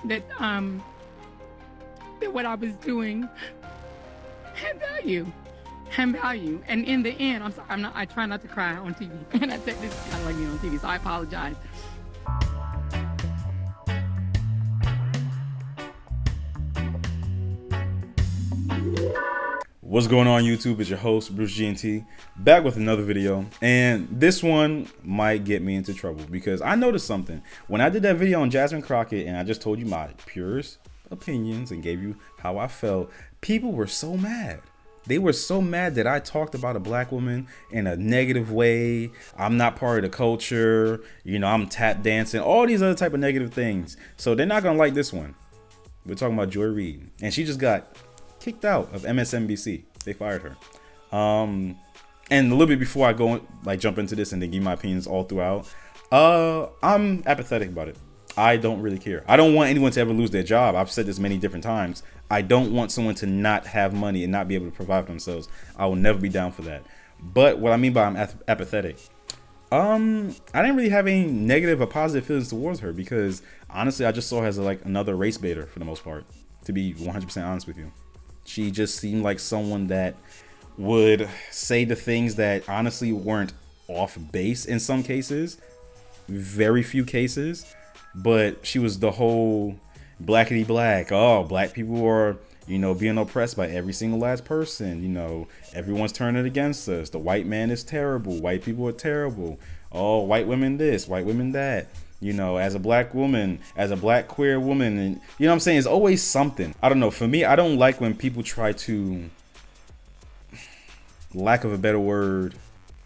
that that what I was doing had value. And in the end, I'm sorry, I try not to cry on TV. And I think this is kind of like me on TV, so I apologize. What's going on, YouTube? It's your host, Bruce GNT, back with another video. And this one might get me into trouble because I noticed something. When I did that video on Jasmine Crockett and I just told you my purest opinions and gave you how I felt, people were so mad. They were so mad that I talked about a black woman in a negative way. I'm not part of the culture. You know, I'm tap dancing, all these other type of negative things. So they're not going to like this one. We're talking about Joy Reid. And she just got kicked out of MSNBC. They fired her. And a little bit before I go jump into this and then give my opinions all throughout, I'm apathetic about it. I don't really care. I don't want anyone to ever lose their job. I've said this many different times. I don't want someone to not have money and not be able to provide for themselves. I will never be down for that. But what I mean by I'm apathetic, I didn't really have any negative or positive feelings towards her because honestly, I just saw her as another race baiter for the most part, to be 100% honest with you. She just seemed like someone that would say the things that honestly weren't off base in some cases, very few cases, but she was the whole blackity black. Oh, black people are, being oppressed by every single last person. Everyone's turning against us. The white man is terrible. White people are terrible. Oh, white women this, white women that. As a black woman, as a black queer woman, and you know what I'm saying? It's always something. I don't know. For me, I don't like when people try to, lack of a better word,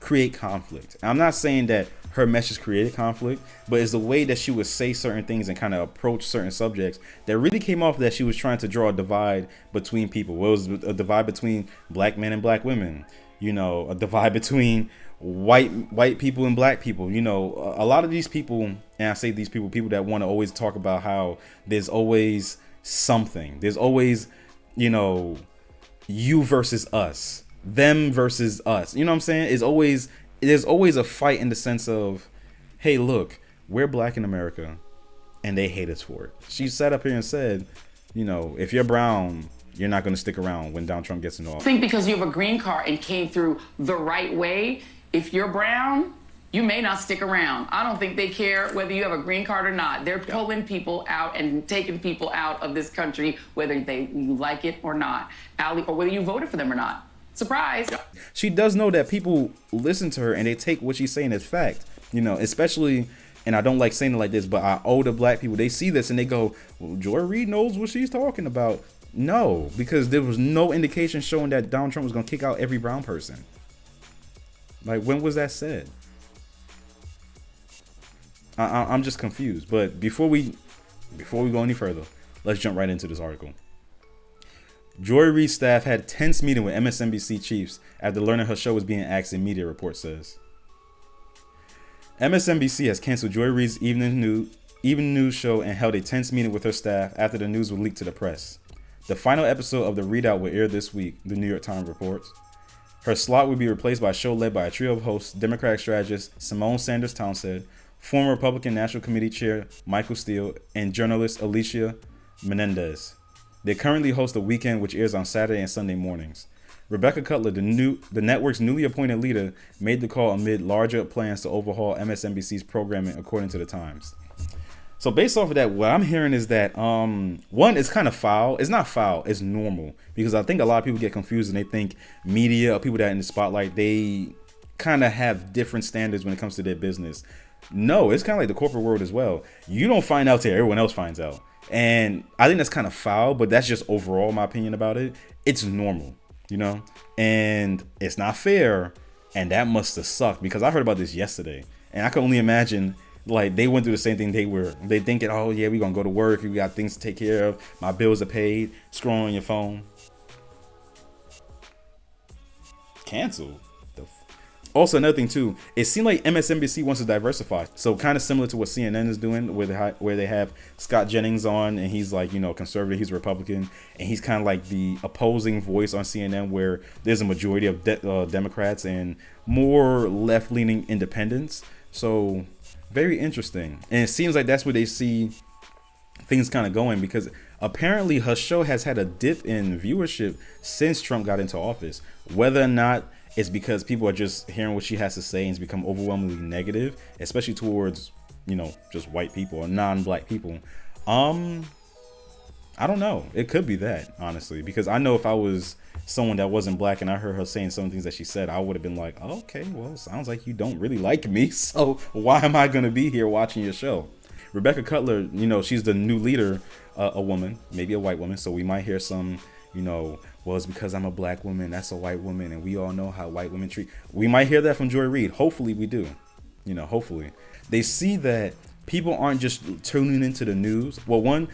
create conflict. I'm not saying that her message created conflict, but it's the way that she would say certain things and kind of approach certain subjects that really came off that she was trying to draw a divide between people. Well, it was a divide between black men and black women, a divide between white people and black people. A lot of these people, and I say these people that want to always talk about how there's always something. There's always, you versus us, them versus us. You know what I'm saying? There's always a fight in the sense of, hey, look, we're black in America and they hate us for it. She sat up here and said, if you're brown, you're not going to stick around when Donald Trump gets into office. I think because you have a green card and came through the right way, if you're brown, you may not stick around. I don't think they care whether you have a green card or not. They're pulling people out and taking people out of this country, whether you like it or not, or whether you voted for them or not. Surprise. She does know that people listen to her and they take what she's saying as fact, especially, and I don't like saying it like this, but our older black people, they see this and they go, well, Joy Reid knows what she's talking about. No, because there was no indication showing that Donald Trump was going to kick out every brown person. When was that said? I'm just confused. But before we go any further, let's jump right into this article. Joy Reid's staff had a tense meeting with MSNBC chiefs after learning her show was being axed, in media report says. MSNBC has canceled Joy Reid's evening news show and held a tense meeting with her staff after the news was leaked to the press. The final episode of The Readout will air this week, the New York Times reports. Her slot will be replaced by a show led by a trio of hosts, Democratic strategist Simone Sanders Townsend, former Republican National Committee Chair Michael Steele, and journalist Alicia Menendez. They currently host The Weekend, which airs on Saturday and Sunday mornings. Rebecca Cutler, the network's newly appointed leader, made the call amid larger plans to overhaul MSNBC's programming, according to the Times. So based off of that, what I'm hearing is that, one, it's kind of foul. It's not foul, it's normal. Because I think a lot of people get confused and they think media or people that are in the spotlight, they kind of have different standards when it comes to their business. No, it's kind of like the corporate world as well. You don't find out till everyone else finds out. And I think that's kind of foul, but that's just overall my opinion about it. It's normal, and it's not fair. And that must have sucked because I heard about this yesterday and I can only imagine they went through the same thing they thinking, oh yeah, we're gonna go to work, we got things to take care of, my bills are paid, scrolling on your phone. Canceled. Also, another thing too, it seemed like MSNBC wants to diversify. So kind of similar to what CNN is doing, where they have Scott Jennings on, and he's conservative, he's Republican, and he's kind of like the opposing voice on CNN, where there's a majority of Democrats and more left-leaning independents. So very interesting, and it seems like that's where they see things kind of going, because apparently her show has had a dip in viewership since Trump got into office. Whether or not it's because people are just hearing what she has to say and it's become overwhelmingly negative, especially towards, you know, just white people or non-black people. I don't know. It could be that, honestly, because I know if I was someone that wasn't black and I heard her saying some things that she said, I would have been like, oh, okay, well, it sounds like you don't really like me, so why am I going to be here watching your show? Rebecca Cutler, you know, she's the new leader, a woman, maybe a white woman, so we might hear some, you know, well, it's because I'm a black woman, that's a white woman, and we all know how white women treat. We might hear that from Joy Reid. Hopefully we do. You know, hopefully. They see that people aren't just tuning into the news. Well,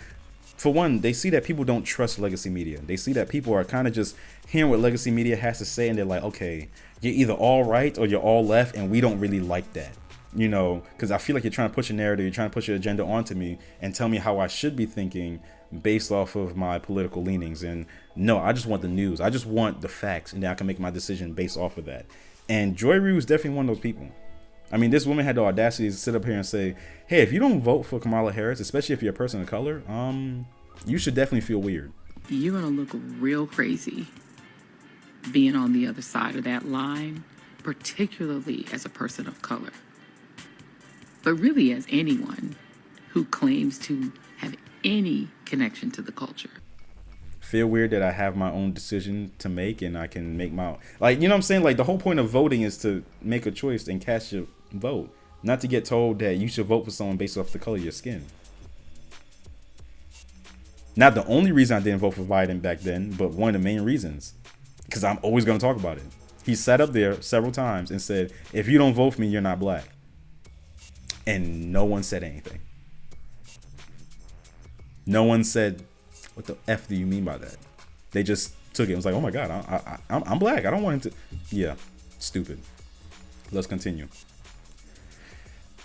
for one, they see that people don't trust legacy media. They see that people are kind of just hearing what legacy media has to say, and they're like, okay, you're either all right or you're all left, and we don't really like that. You know, because I feel like you're trying to push a narrative, you're trying to push your agenda onto me and tell me how I should be thinking based off of my political leanings. And no, I just want the news. I just want the facts, and then I can make my decision based off of that. And Joy Reid was definitely one of those people. I mean, this woman had the audacity to sit up here and say, hey, if you don't vote for Kamala Harris, especially if you're a person of color, you should definitely feel weird. You're going to look real crazy being on the other side of that line, particularly as a person of color. But really as anyone who claims to have any connection to the culture. Feel weird that I have my own decision to make and I can make my, like, you know what I'm saying? Like, the whole point of voting is to make a choice and cast your vote, not to get told that you should vote for someone based off the color of your skin. Not the only reason I didn't vote for Biden back then, but one of the main reasons, because I'm always going to talk about it. He sat up there several times and said, if you don't vote for me, you're not black. And no one said anything. No one said, what the F do you mean by that? They just took it. It was like, oh my God, I'm black. I don't want him to. Yeah, stupid. Let's continue.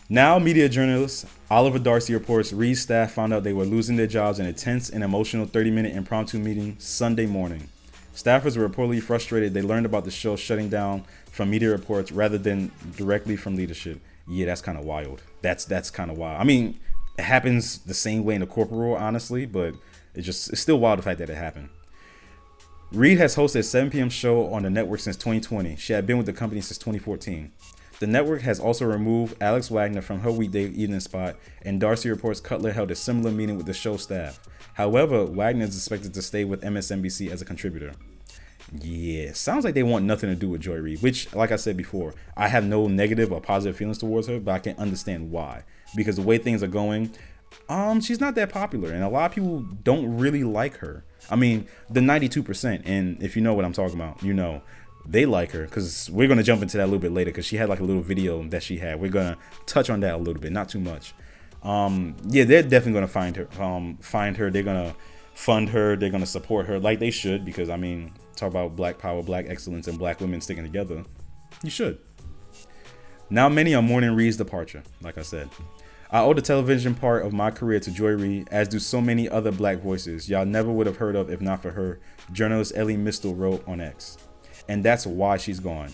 Now, media journalist Oliver Darcy reports Reid's staff found out they were losing their jobs in a tense and emotional 30-minute impromptu meeting Sunday morning. Staffers were reportedly frustrated they learned about the show shutting down from media reports rather than directly from leadership. Yeah, that's kind of wild. That's kind of wild. I mean, it happens the same way in the corporate world, honestly, but it's still wild the fact that it happened. Reid has hosted a 7 p.m. show on the network since 2020. She had been with the company since 2014. The network has also removed Alex Wagner from her weekday evening spot, and Darcy reports Cutler held a similar meeting with the show staff. However, Wagner is expected to stay with MSNBC as a contributor. Yeah, sounds like they want nothing to do with Joy Reid, which, like I said before, I have no negative or positive feelings towards her, but I can understand why. Because the way things are going, she's not that popular, and a lot of people don't really like her. I mean, the 92%, and if you know what I'm talking about, you know, they like her, because we're going to jump into that a little bit later, because she had like a little video that she had. We're going to touch on that a little bit, not too much. Yeah, they're definitely going to find her. They're going to fund her. They're going to support her like they should, because, I mean, talk about black power, black excellence, and black women sticking together. You should. Now many are mourning Reid's departure, like I said. I owe the television part of my career to Joy Reid, as do so many other black voices y'all never would have heard of if not for her, journalist Ellie Mistel wrote on X. And that's why she's gone.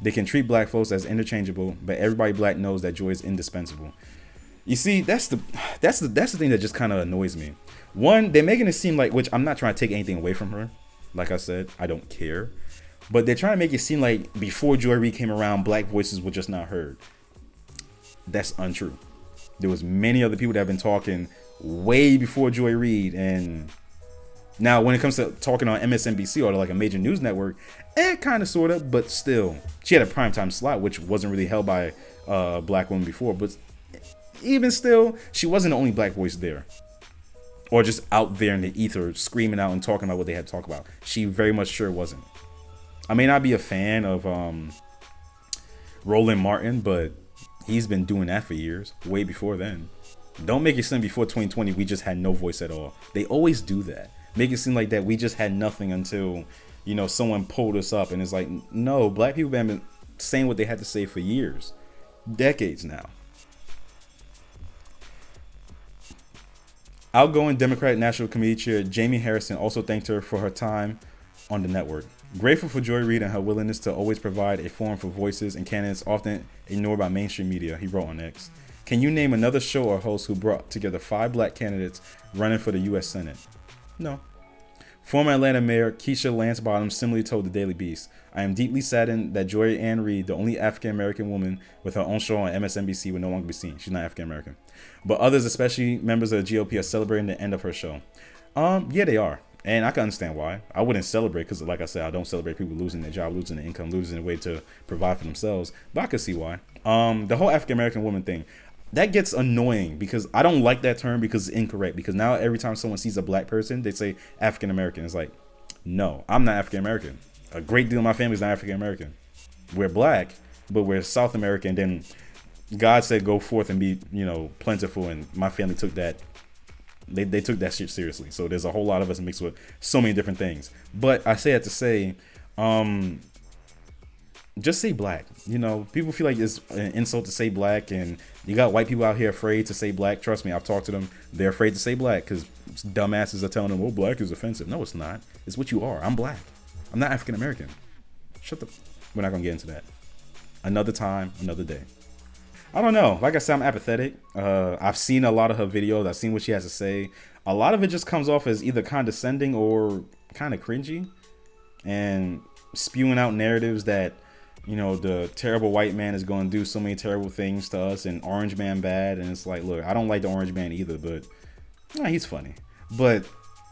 They can treat black folks as interchangeable, but everybody black knows that Joy is indispensable. You see, that's the thing that just kind of annoys me. One, they're making it seem like, which I'm not trying to take anything away from her. Like I said, I don't care. But they're trying to make it seem like before Joy Reid came around, black voices were just not heard. That's untrue. There was many other people that have been talking way before Joy Reid. And now when it comes to talking on MSNBC or like a major news network, kind of, sort of, but still. She had a primetime slot, which wasn't really held by a black woman before. But even still, she wasn't the only black voice there. Or just out there in the ether screaming out and talking about what they had to talk about. She very much sure wasn't. I may not be a fan of Roland Martin, but he's been doing that for years, way before then. Don't make it seem before 2020 we just had no voice at all. They always do that. Make it seem like that we just had nothing until, you know, someone pulled us up. And it's like, no, black people have been saying what they had to say for years, decades now. Outgoing Democratic National Committee Chair Jamie Harrison also thanked her for her time on the network. Grateful for Joy Reid and her willingness to always provide a forum for voices and candidates often ignored by mainstream media, he wrote on X. Can you name another show or host who brought together 5 black candidates running for the U.S. Senate? No. Former Atlanta Mayor Keisha Lance Bottoms similarly told the Daily Beast, I am deeply saddened that Joy Reid, the only African-American woman with her own show on MSNBC, will no longer be seen. She's not African-American. But others, especially members of the GOP, are celebrating the end of her show. Yeah, they are. And I can understand why. I wouldn't celebrate because, like I said, I don't celebrate people losing their job, losing their income, losing a way to provide for themselves. But I could see why. The whole African-American woman thing, that gets annoying because I don't like that term because it's incorrect. Because now every time someone sees a black person, they say African American. It's like, no, I'm not African American. A great deal of my family is not African American. We're black, but we're South American. Then God said, go forth and be, plentiful. And my family took that. They took that shit seriously. So there's a whole lot of us mixed with so many different things. But I say that to say, just say black. People feel like it's an insult to say black, and you got white people out here afraid to say black. Trust me, I've talked to them. They're afraid to say black because dumbasses are telling them, "Oh, black is offensive." No, it's not. It's what you are. I'm black. I'm not African American. Shut the. We're not gonna get into that. Another time, another day. I don't know. Like I said, I'm apathetic. I've seen a lot of her videos. I've seen what she has to say. A lot of it just comes off as either condescending or kind of cringy, and spewing out narratives that, the terrible white man is going to do so many terrible things to us, and Orange Man bad. And it's like, look, I don't like the Orange Man either, but he's funny. But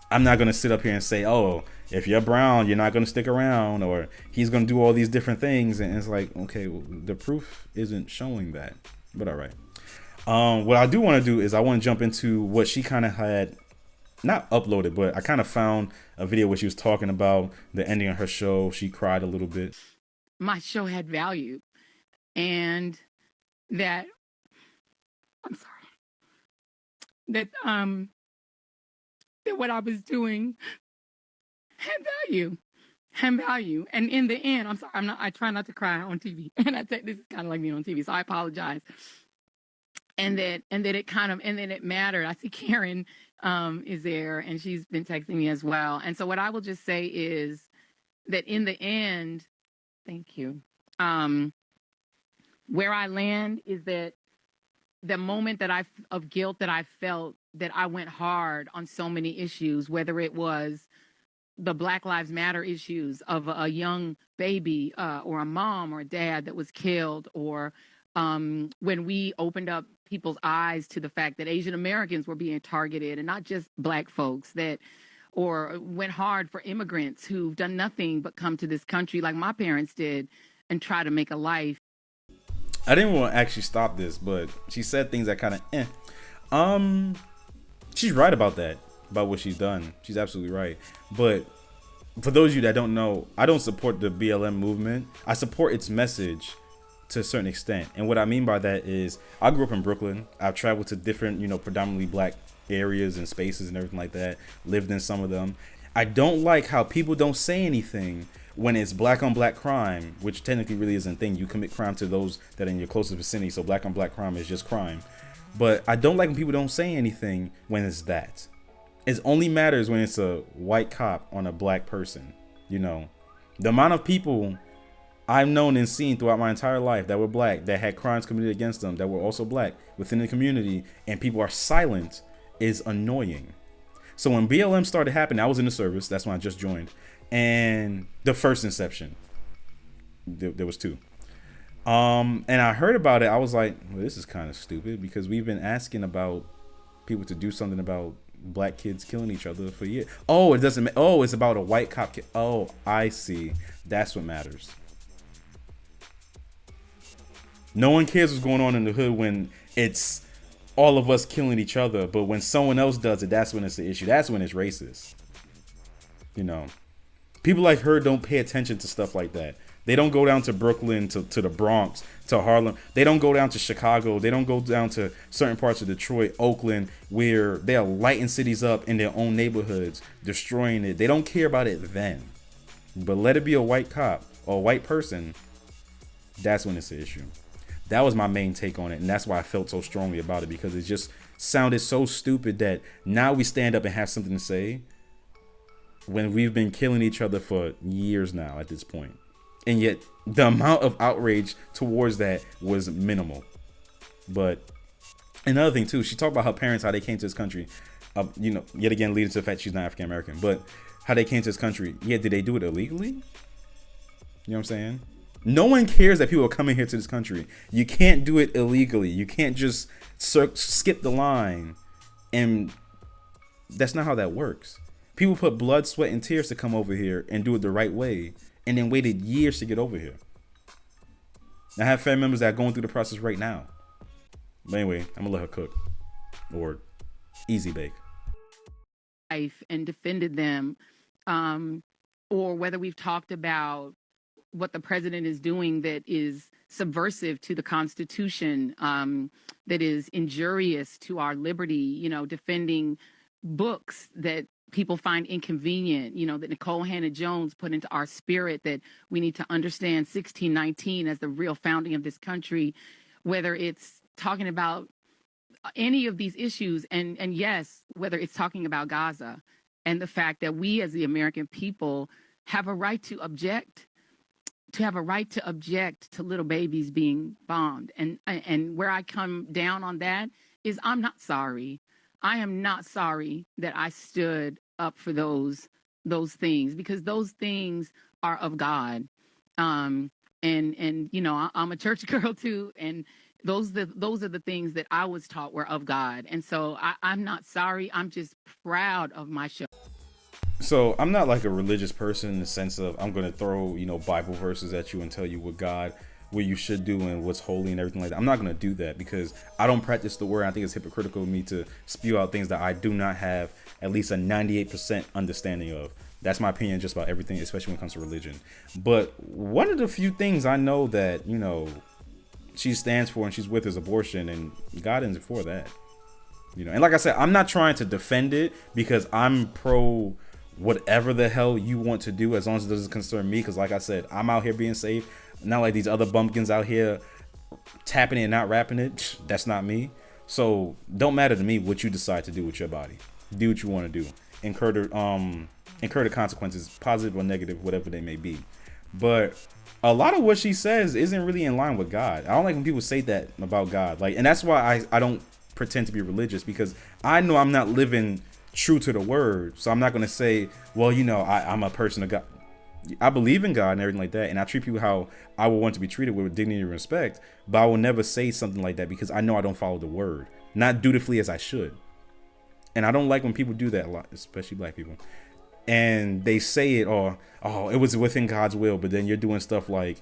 I'm not going to sit up here and say, oh, if you're brown, you're not going to stick around, or he's going to do all these different things. And it's like, okay, well, the proof isn't showing that. But all right. What I do want to do is I want to jump into what she kind of had not uploaded, but I kind of found a video where she was talking about the ending of her show. She cried a little bit. My show had value, and that that what I was doing had value. And in the end, I'm sorry, I try not to cry on TV. And I think this is kind of like me on TV, so I apologize. And then it mattered. I see Karen is there, and she's been texting me as well. And so what I will just say is that in the end, thank you. Where I land is that the moment of guilt that I felt, that I went hard on so many issues, whether it was the Black Lives Matter issues of a young baby or a mom or a dad that was killed, or when we opened up people's eyes to the fact that Asian Americans were being targeted, and not just black folks, or went hard for immigrants who've done nothing but come to this country like my parents did and try to make a life. I didn't want to actually stop this, but she said things that kind of she's right about that, about what she's done. She's absolutely right. But for those of you that don't know, I don't support the BLM movement. I support its message to a certain extent. And what I mean by that is, I grew up in Brooklyn. I've traveled to different, predominantly black areas and spaces and everything like that, lived in some of them. I don't like how people don't say anything when it's black on black crime, which technically really isn't a thing. You commit crime to those that are in your closest vicinity, so black on black crime is just crime. But I don't like when people don't say anything when it's that. It only matters when it's a white cop on a black person. The amount of people I've known and seen throughout my entire life that were black, that had crimes committed against them, that were also black within the community, and people are silent, is annoying. So when BLM started happening, I was in the service. That's when I just joined. And the first inception, there was 2. And I heard about it. I was like, well, this is kind of stupid, because we've been asking about people to do something about black kids killing each other for years. Oh, it doesn't. Oh, it's about a white cop. Oh, I see. That's what matters. No one cares what's going on in the hood when it's all of us killing each other. But when someone else does it, that's when it's the issue. That's when it's racist. People like her don't pay attention to stuff like that. They don't go down to Brooklyn, to the Bronx, to Harlem. They don't go down to Chicago. They don't go down to certain parts of Detroit, Oakland, where they are lighting cities up in their own neighborhoods, destroying it. They don't care about it then. But let it be a white cop or a white person, that's when it's an issue. That was my main take on it, and that's why I felt so strongly about it, because it just sounded so stupid that now we stand up and have something to say when we've been killing each other for years now at this point. And yet the amount of outrage towards that was minimal. But Another thing too, she talked about her parents, how they came to this country, you know, yet again leading to the fact she's not African American, but how they came to this country. Yeah, did they do it illegally? You know what I'm saying? No one cares that people are coming here to this country. You can't do it illegally. You can't just skip the line, and that's not how that works. People put blood, sweat, and tears to come over here and do it the right way, and then waited years to get over here. I have family members that are going through the process right now. But anyway, I'm gonna let her cook or easy bake. And defended them, or whether we've talked about what the president is doing that is subversive to the Constitution, that is injurious to our liberty, you know, defending books that people find inconvenient, you know, that Nicole Hannah-Jones put into our spirit, that we need to understand 1619 as the real founding of this country, whether it's talking about any of these issues, and yes, whether it's talking about Gaza and the fact that we as the American people have a right to object, to little babies being bombed. And where I come down on that is I'm not sorry. I am not sorry that I stood up for those things, because those things are of God. And you know, I'm a church girl too, and those are the things that I was taught were of God. And so I'm not sorry. I'm just proud of my show. So I'm not like a religious person in the sense of I'm going to throw, you know, Bible verses at you and tell you what you should do and what's holy and everything like that. I'm not going to do that because I don't practice the word. I think it's hypocritical of me to spew out things that I do not have at least a 98% understanding of. That's my opinion just about everything, especially when it comes to religion. But one of the few things I know that, you know, she stands for and she's with is abortion, and God isn't for that. You know, and like I said, I'm not trying to defend it because I'm pro whatever the hell you want to do, as long as it doesn't concern me. Because like I said, I'm out here being safe, not like these other bumpkins out here tapping it and not rapping it. That's not me. So don't matter to me what you decide to do with your body. Do what you want to do. Incur the consequences, positive or negative, whatever they may be. But a lot of what she says isn't really in line with God. I don't like when people say that about God. Like, and that's why I don't pretend to be religious, because I know I'm not living true to the word. So I'm not going to say, well, you know, I'm a person of God. I believe in God and everything like that, and I treat people how I would want to be treated, with dignity and respect. But I will never say something like that because I know I don't follow the word, not dutifully as I should. And I don't like when people do that a lot, especially black people. And they say it, or, oh, it was within God's will, but then you're doing stuff like,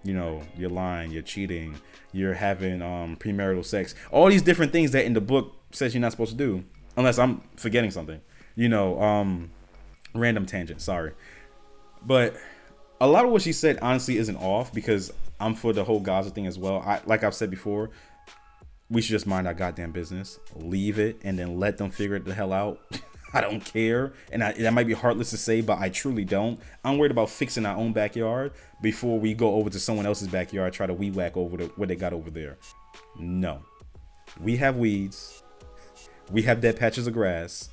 you know, you're lying, you're cheating, you're having premarital sex, all these different things that in the book says you're not supposed to do, unless I'm forgetting something, you know, random tangent, sorry. But a lot of what she said honestly isn't off, because I'm for the whole Gaza thing as well. Like I've said before, we should just mind our goddamn business, leave it, and then let them figure it the hell out. I don't care, and that might be heartless to say, but I truly don't. I'm worried about fixing our own backyard before we go over to someone else's backyard, try to weed whack over what they got over there. No, we have weeds, we have dead patches of grass,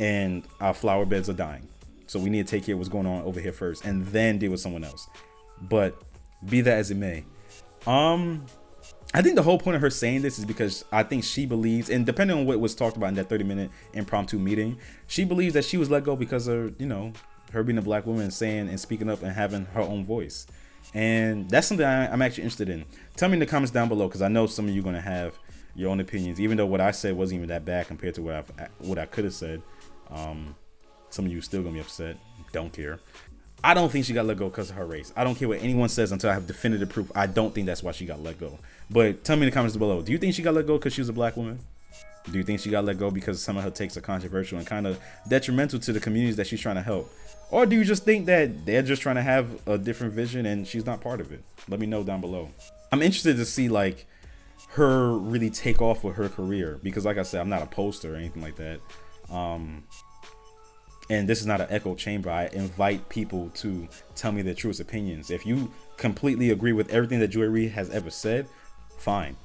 and our flower beds are dying. So we need to take care of what's going on over here first, and then deal with someone else. But be that as it may, I think the whole point of her saying this is because I think she believes, and depending on what was talked about in that 30-minute impromptu meeting, she believes that she was let go because of, you know, her being a black woman and saying and speaking up and having her own voice. And that's something I'm actually interested in. Tell me in the comments down below, because I know some of you are going to have your own opinions, even though what I said wasn't even that bad compared to what I could have said. Some of you are still going to be upset. Don't care. I don't think she got let go because of her race. I don't care what anyone says until I have definitive proof. I don't think that's why she got let go. But tell me in the comments below, do you think she got let go because she was a black woman? Do you think she got let go because some of her takes are controversial and kind of detrimental to the communities that she's trying to help? Or do you just think that they're just trying to have a different vision and she's not part of it? Let me know down below. I'm interested to see like her really take off with her career, because like I said, I'm not a poster or anything like that. And this is not an echo chamber. I invite people to tell me their truest opinions. If you completely agree with everything that Joy Reid has ever said, fine.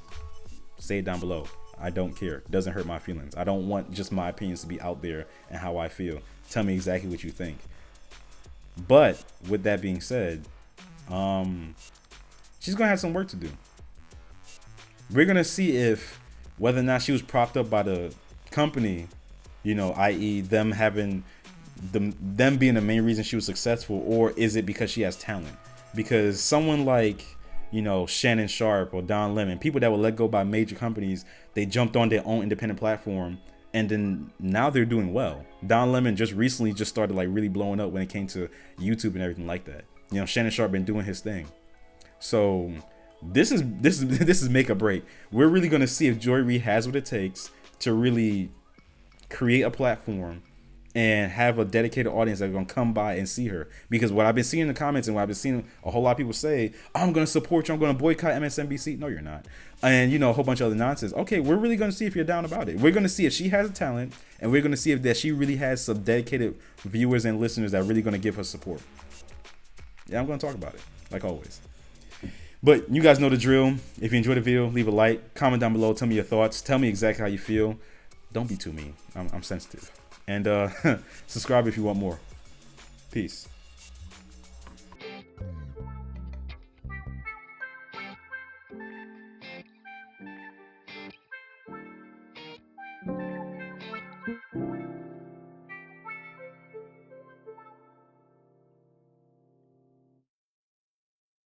Say it down below. I don't care. It doesn't hurt my feelings. I don't want just my opinions to be out there and how I feel. Tell me exactly what you think. But with that being said, she's going to have some work to do. We're going to see if whether or not she was propped up by the company, you know, i.e. them having them being the main reason she was successful, or is it because she has talent? Because someone like, you know, Shannon Sharp or Don Lemon, people that were let go by major companies, they jumped on their own independent platform, and then now they're doing well. Don Lemon just recently just started like really blowing up when it came to YouTube and everything like that. You know, Shannon Sharp been doing his thing. So this is make or break. We're really gonna see if Joy Reid has what it takes to really create a platform and have a dedicated audience that are gonna come by and see her. Because what I've been seeing in the comments and what I've been seeing a whole lot of people say, I'm gonna support you, I'm gonna boycott MSNBC. No, you're not. And you know, a whole bunch of other nonsense. Okay, we're really gonna see if you're down about it. We're gonna see if she has a talent, and we're gonna see if that she really has some dedicated viewers and listeners that are really gonna give her support. Yeah, I'm gonna talk about it, like always. But you guys know the drill. If you enjoyed the video, leave a like, comment down below, tell me your thoughts, tell me exactly how you feel. Don't be too mean. I'm sensitive. And subscribe if you want more. Peace.